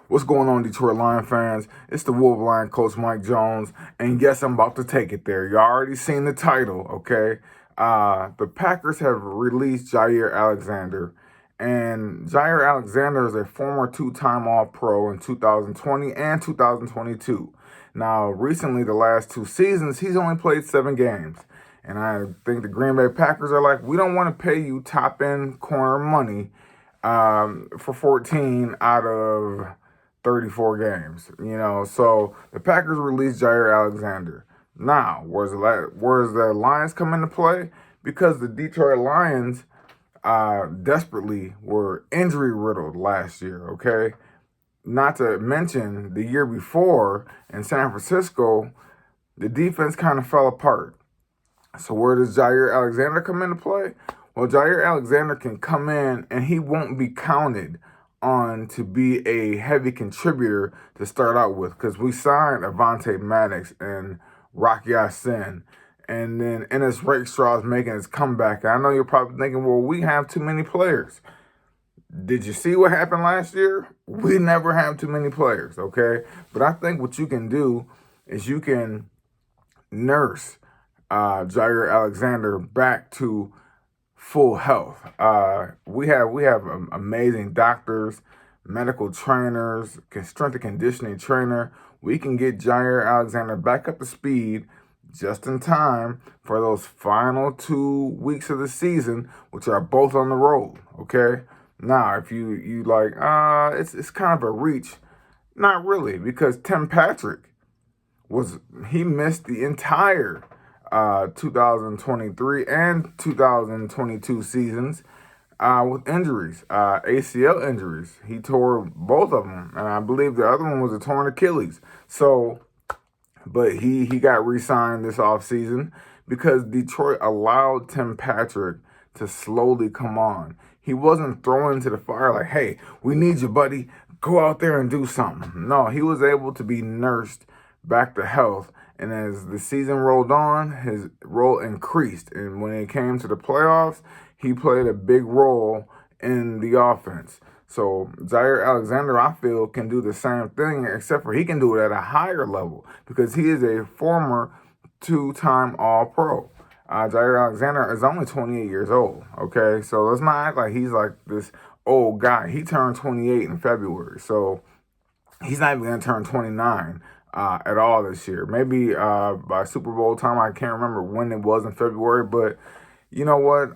What's going on, Detroit Lion fans? It's the Wolverine coach Mike Jones, and yes, I'm about to take it there. You already seen the title, okay? The Packers have released Jaire Alexander, and Jaire Alexander is a former two-time All-Pro in 2020 and 2022. Now, recently, the last 2 seasons, he's only played 7 games. And I think the Green Bay Packers are like, we don't want to pay you top-end corner money for 14 out of 34 games. So the Packers released Jaire Alexander. Now, where's the Lions come into play? Because the Detroit Lions desperately were injury riddled last year, okay? Not to mention the year before in San Francisco, the defense kind of fell apart. So where does Jaire Alexander come into play? Well, Jaire Alexander can come in and he won't be counted on to be a heavy contributor to start out with, because we signed Avonte Maddox and Rocky Ya-Sin, and then Ennis Rakestraw is making his comeback. And I know you're probably thinking, well, we have too many players. Did you see what happened last year? We never have too many players, okay? But I think what you can do is you can nurse Jaire Alexander back to full health. We have amazing doctors, medical trainers, strength and conditioning trainer. We can get Jaire Alexander back up to speed just in time for those final 2 weeks of the season, which are both on the road. Okay. Now, if you like, it's kind of a reach. Not really, because Tim Patrick he missed the entire 2023 and 2022 seasons with injuries, ACL injuries. He tore both of them, and I believe the other one was a torn Achilles. So, but he got re-signed this offseason because Detroit allowed Tim Patrick to slowly come on. He wasn't thrown into the fire like, hey, we need you, buddy. Go out there and do something. No, he was able to be nursed back to health. And as the season rolled on, his role increased. And when it came to the playoffs, he played a big role in the offense. So Jaire Alexander, I feel, can do the same thing, except for he can do it at a higher level because he is a former two-time All-Pro. Jaire Alexander is only 28 years old, okay? So let's not act like he's like this old guy. He turned 28 in February, so he's not even going to turn 29 at all this year. Maybe by Super Bowl time, I can't remember when it was in February, but you know what?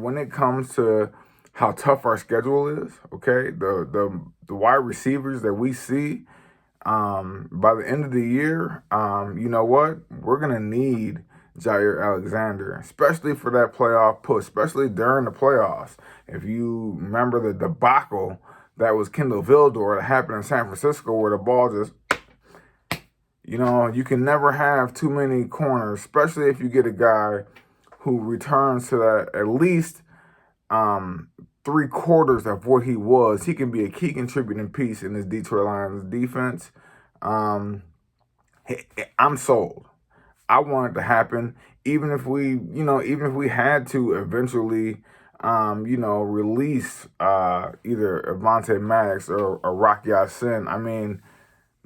When it comes to how tough our schedule is, okay, the wide receivers that we see by the end of the year, you know what? We're going to need Jaire Alexander, especially for that playoff push, especially during the playoffs. If you remember the debacle that was Kendall Vildor that happened in San Francisco where the ball just, you can never have too many corners, especially if you get a guy who returns to that at least 3/4 of what he was. He can be a key contributing piece in this Detroit Lions defense. I'm sold. I want it to happen, even if we had to eventually, release either Avonte Maddox or Rocky Ya-Sin. I mean,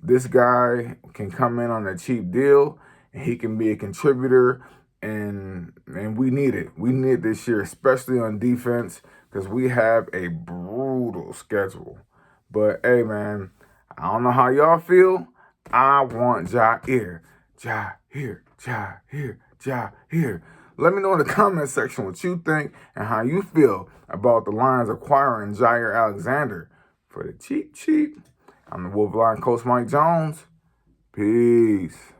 this guy can come in on a cheap deal, and he can be a contributor, and we need it. We need it this year, especially on defense, because we have a brutal schedule. But hey, man, I don't know how y'all feel. I want Jaire. Let me know in the comment section what you think and how you feel about the Lions acquiring Jaire Alexander for the cheap. I'm the Wolverine coach Mike Jones. Peace.